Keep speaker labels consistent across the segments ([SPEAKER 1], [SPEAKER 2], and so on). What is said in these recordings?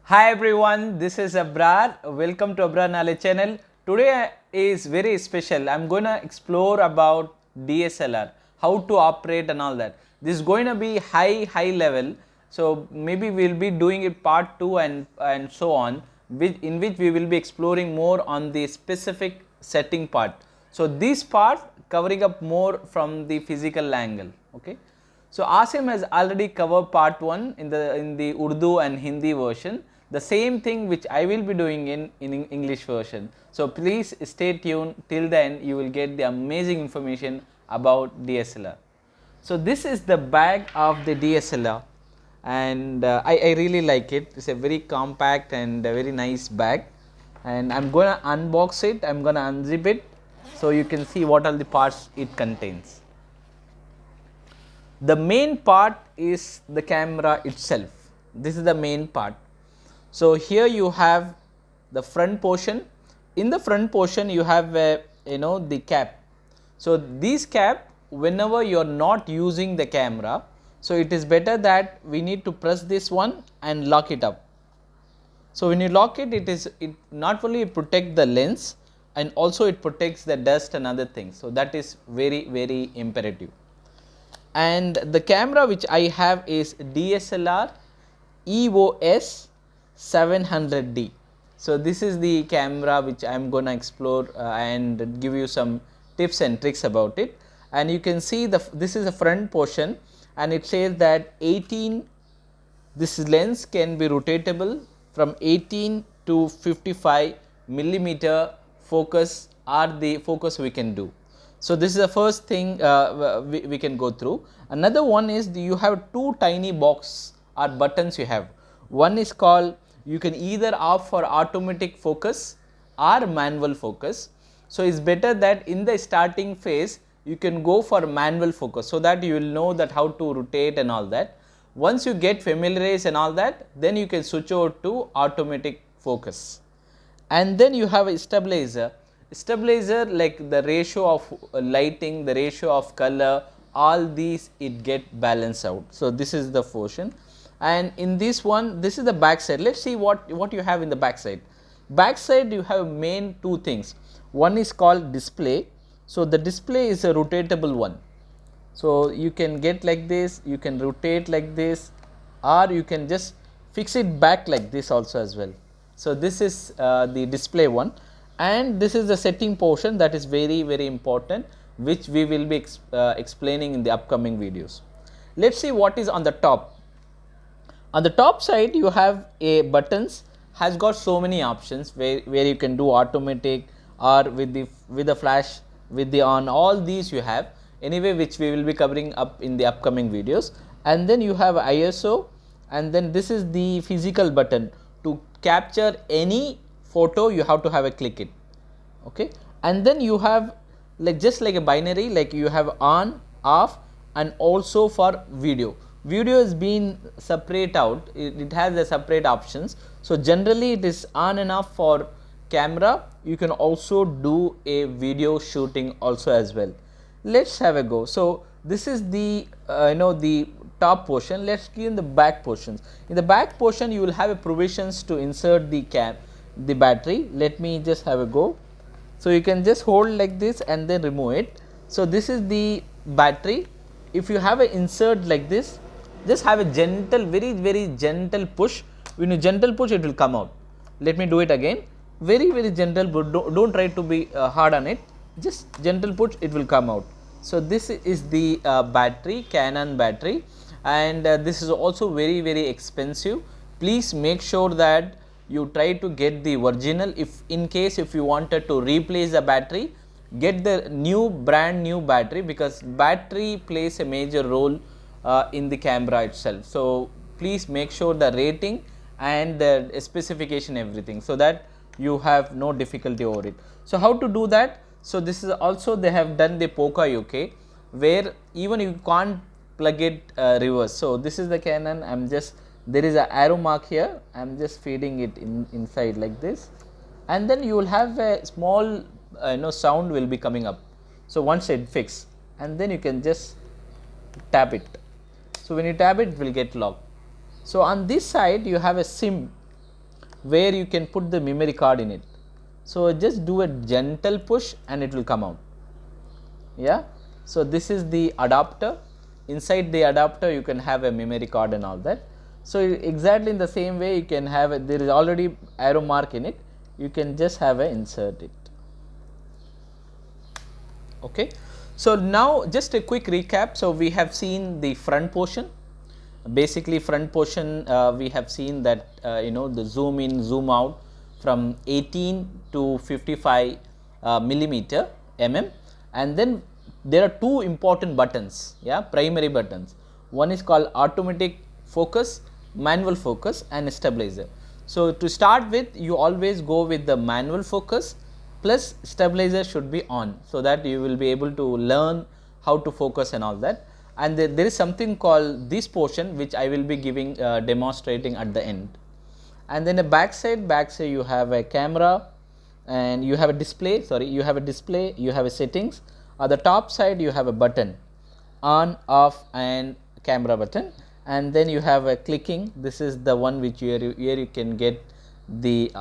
[SPEAKER 1] Hi everyone, this is Abrar. Welcome to Abrar Knowledge channel. Today is very special. I'm going to explore about DSLR, how to operate and all that. This is going to be high level. So maybe we'll be doing it part 2 and so on, in which we will be exploring more on the specific setting part. So this part covering up more from the physical angle. Okay. So Asim has already covered part 1 in the Urdu and Hindi version. The same thing which I will be doing in English version. So please stay tuned till then, you will get the amazing information about DSLR. So this is the bag of the DSLR and I really like it. It's a very compact and a very nice bag, and I'm going to unbox it, I'm going to unzip it so you can see what all the parts it contains. The main part is the camera itself. This is the main part. So here you have the front portion. In the front portion you have the cap. So this cap, whenever you are not using the camera, so it is better that we need to press this one and lock it up. So when you lock it, it not only protect the lens and also it protects the dust and other things. So that is very imperative. And the camera which I have is DSLR EOS 700D. So this is the camera which I am going to explore and give you some tips and tricks about it. And you can see this is the front portion, and it says that 18, this lens can be rotatable from 18 to 55 millimeter focus are the focus we can do. So this is the first thing we can go through. Another one is you have two tiny box or buttons you have. One is called, you can either opt for automatic focus or manual focus. So it's better that in the starting phase you can go for manual focus, so that you will know that how to rotate and all that. Once you get familiarized and all that, then you can switch over to automatic focus. And then you have a stabilizer. Stabilizer, like the ratio of lighting, the ratio of color, all these it get balanced out. So this is the portion. And in this one, this is the back side. Let's see what you have in the back side. Back side you have main two things. One is called display. So the display is a rotatable one. So you can get like this, you can rotate like this, or you can just fix it back like this also as well. So this is the display one, and this is the setting portion that is very important, which we will be explaining in the upcoming videos. Let's see what is on the top. On the top side you have a buttons, has got so many options where you can do automatic or with the flash, with the on, all these you have anyway, which we will be covering up in the upcoming videos. And then you have ISO, and then this is the physical button. To capture any photo you have to have a click it, okay. And then you have just like a binary, like you have on, off, and also for video. Video is being separate out, it has a separate options. So generally it is on and off for camera. You can also do a video shooting also as well. Let's have a go. So this is the the top portion. Let's see in the back portions. In the back portion you will have a provisions to insert the battery. Let me just have a go. So you can just hold like this and then remove it. So this is the battery. If you have an insert like this, just have a gentle, very gentle push. When you gentle push, it will come out. Let me do it again. Very gentle, but don't try to be hard on it. Just gentle push, it will come out. So this is the battery, Canon battery, and this is also very expensive. Please make sure that you try to get the original. If in case if you wanted to replace the battery, get the brand new battery, because battery plays a major role in the camera itself. So please make sure the rating and the specification, everything, so that you have no difficulty over it. So how to do that? So this is also, they have done the Poco UK, where even you can't plug it reverse. So this is the Canon. There is an arrow mark here. I'm just feeding it inside like this, and then you will have a small sound will be coming up. So once it fix, and then you can just tap it. So when you tap it, it will get locked. So on this side you have a SIM. where you can put the memory card in it. So just do a gentle push and it will come out. Yeah. So this is the adapter. Inside the adapter you can have a memory card and all that. So exactly in the same way you can have a, there is already arrow mark in it, you can just have a insert it. Okay. So now just a quick recap. So we have seen the front portion. Basically front portion, we have seen that the zoom in, zoom out from 18 to 55 millimeter mm, and then there are two important buttons, yeah, primary buttons. One is called automatic focus, manual focus, and stabilizer. So to start with, you always go with the manual focus plus stabilizer should be on, so that you will be able to learn how to focus and all that. And there is something called this portion which I will be giving demonstrating at the end. And then the backside you have a camera and you have a display, you have a settings. At the top side you have a button, on, off, and camera button, and then you have a clicking. This is the one which here you can get the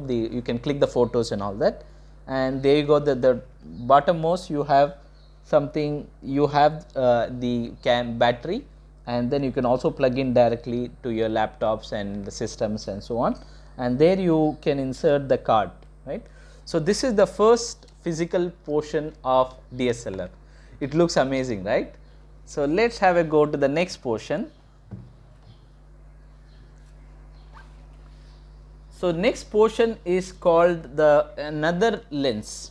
[SPEAKER 1] you can click the photos and all that. And there you go, the bottommost you have something, you have the battery, and then you can also plug in directly to your laptops and the systems and so on, and there you can insert the card, right. So this is the first physical portion of DSLR. It looks amazing, right. So let's have a go to the next portion. So next portion is called the another lens.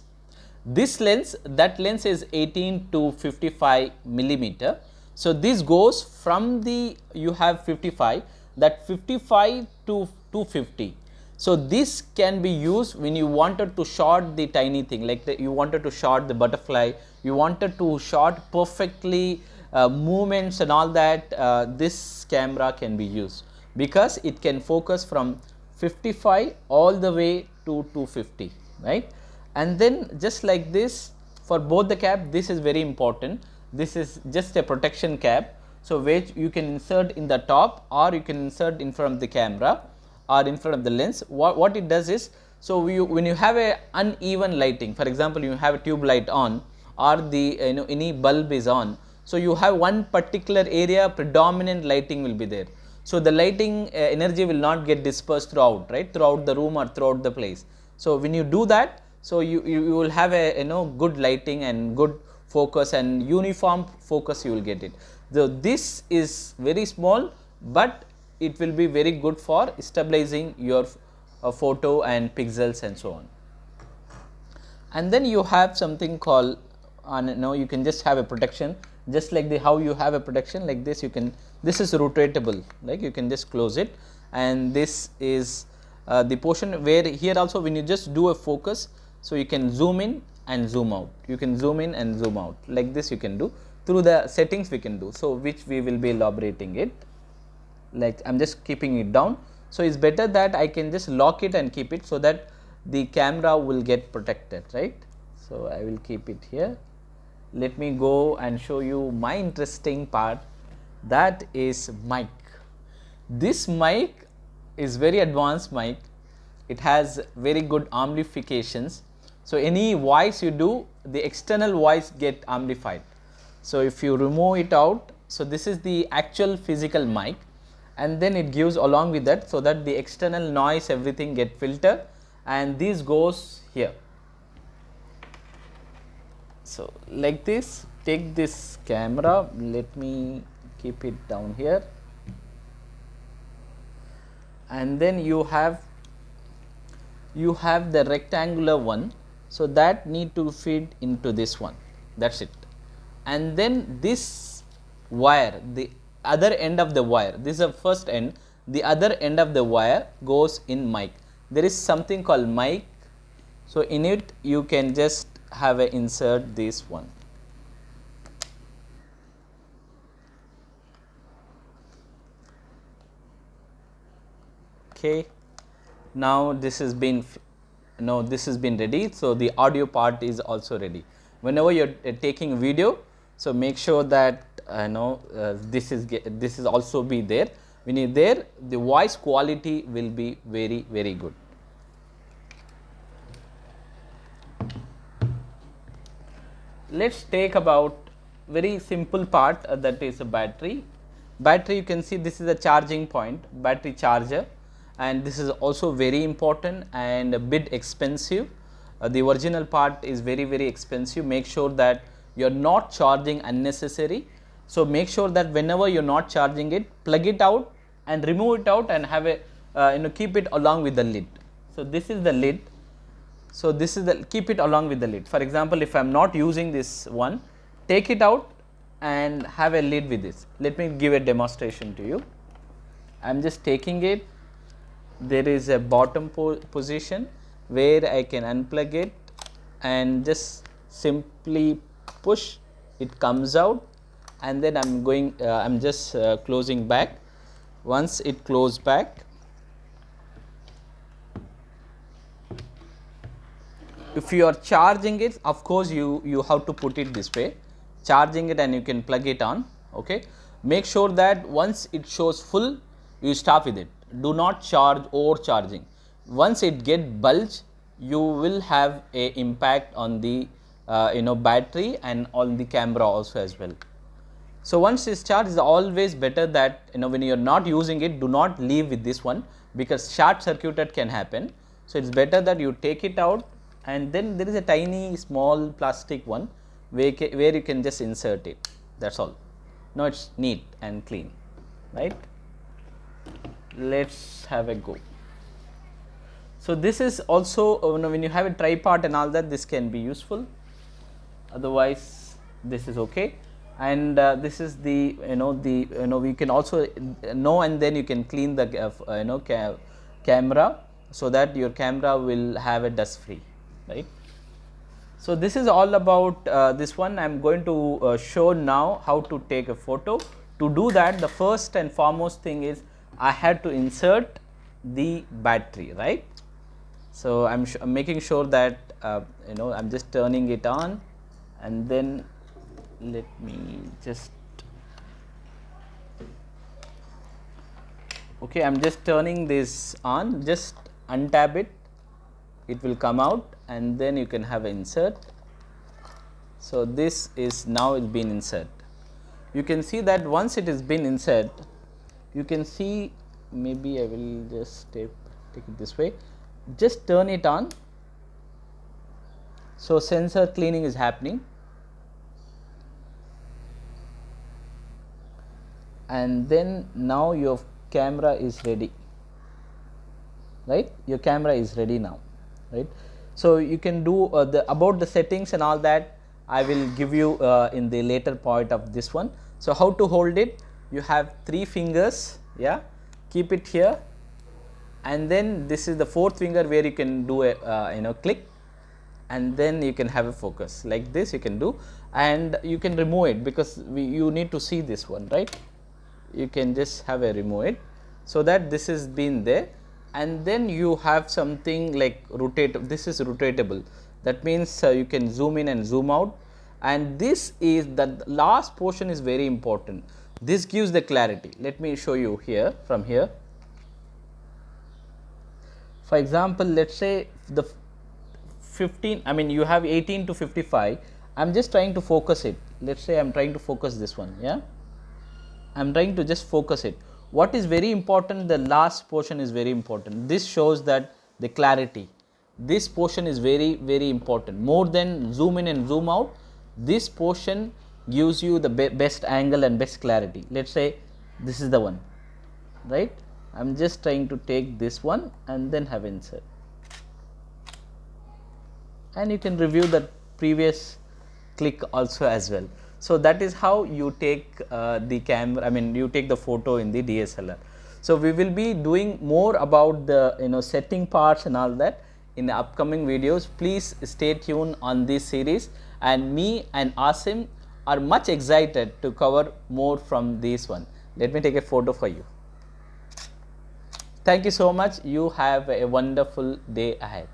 [SPEAKER 1] This lens, that lens is 18 to 55 millimeter. So this goes from the, you have 55, that 55 to 250. So this can be used when you wanted to shot the tiny thing, like you wanted to shot the butterfly, you wanted to shot perfectly movements and all that. This camera can be used because it can focus from 55 all the way to 250, right. And then just like this, for both the cap, this is very important. This is just a protection cap, so which you can insert in the top or you can insert in front of the camera or in front of the lens. What it does is, so when you have a uneven lighting, for example you have a tube light on or the any bulb is on, so you have one particular area predominant lighting will be there. So the lighting energy will not get dispersed throughout, right, throughout the room or throughout the place. So when you do that, so you will have a good lighting and good focus and uniform focus, you will get it. So this is very small, but it will be very good for stabilizing your photo and pixels and so on. And then you have something called you can just have a protection, just like how you have a protection like this. You can, this is rotatable, like you can just close it, and this is the portion where here also when you just do a focus, so you can zoom in and zoom out, you can zoom in and zoom out like this, you can do through the settings we can do. So which we will be elaborating it, like I am just keeping it down. So it's better that I can just lock it and keep it so that the camera will get protected, right. So I will keep it here. Let me go and show you my interesting part, that is mic. This mic is very advanced mic. It has very good amplifications. So any voice you do, the external voice get amplified. So if you remove it out, so this is the actual physical mic, and then it gives along with that, so that the external noise everything get filtered, and this goes here. So like this, take this camera, let me keep it down here, and then you have the rectangular one, so that need to feed into this one, that's it. And then this wire, the other end of the wire, this is the first end, the other end of the wire goes in mic. There is something called mic, so in it you can just have a insert this one. Okay, now this has been ready, so the audio part is also ready. Whenever you are taking video, so make sure that this is also be there. when you are there, the voice quality will be very, very good. Let us take about very simple part, that is a battery. Battery, you can see this is a charging point, battery charger, and this is also very important and a bit expensive. The original part is very, very expensive. Make sure that you are not charging unnecessary. So, make sure that whenever you are not charging it, plug it out and remove it out and have a keep it along with the lid. So, this is the lid. So, this is the, keep it along with the lid. For example, if I am not using this one, take it out and have a lid with this. Let me give a demonstration to you. I am just taking it, there is a bottom position where I can unplug it and just simply push, it comes out, and then I am going, I am just closing back. Once it close back, if you are charging it, of course you have to put it this way, charging it, and you can plug it on. Okay, make sure that once it shows full, you stop with it. Do not charge overcharging. Once it get bulge, you will have a impact on the battery and on the camera also as well. So, once it's charged, is always better that when you are not using it, do not leave with this one, because short circuited can happen. So, it is better that you take it out, and then there is a tiny small plastic one where you can just insert it, that is all. Now, it is neat and clean, right. Let us have a go. So, this is also when you have a tripod and all that, this can be useful, otherwise this is okay. And this is the we can also and then you can clean the camera, so that your camera will have a dust free, right. So, this is all about this one. I am going to show now how to take a photo. To do that, the first and foremost thing is I had to insert the battery, right. So, I am making sure that I am just turning it on, and then let me just, okay, I am just turning this on, just untab it, it will come out, and then you can have an insert. So, this is now it's been insert. You can see that once it has been insert, you can see, maybe I will just take it this way, just turn it on. So, sensor cleaning is happening, and then now your camera is ready, right. Your camera is ready now, right. So, you can do about the settings and all that I will give you in the later point of this one. So, how to hold it? You have 3 fingers, yeah, keep it here, and then this is the 4th finger where you can do a click, and then you can have a focus like this you can do, and you can remove it, because you need to see this one, right. You can just have a remove it, so that this has been there, and then you have something like rotate. This is rotatable, that means you can zoom in and zoom out, and this is the last portion is very important. This gives the clarity. Let me show you here from here. For example, let us say the 15, I mean you have 18 to 55, I am just trying to focus it. Let us say I am trying to focus this one, yeah, I am trying to just focus it. What is very important, the last portion is very important. This shows that the clarity, this portion is very, very important, more than zoom in and zoom out. This portion gives you the best angle and best clarity. Let us say this is the one, right. I am just trying to take this one and then have insert, and you can review the previous click also as well. So, that is how you take the camera, I mean you take the photo in the DSLR. So, we will be doing more about the setting parts and all that in the upcoming videos. Please stay tuned on this series, and me and Asim are much excited to cover more from this one. Let me take a photo for you. Thank you so much. You have a wonderful day ahead.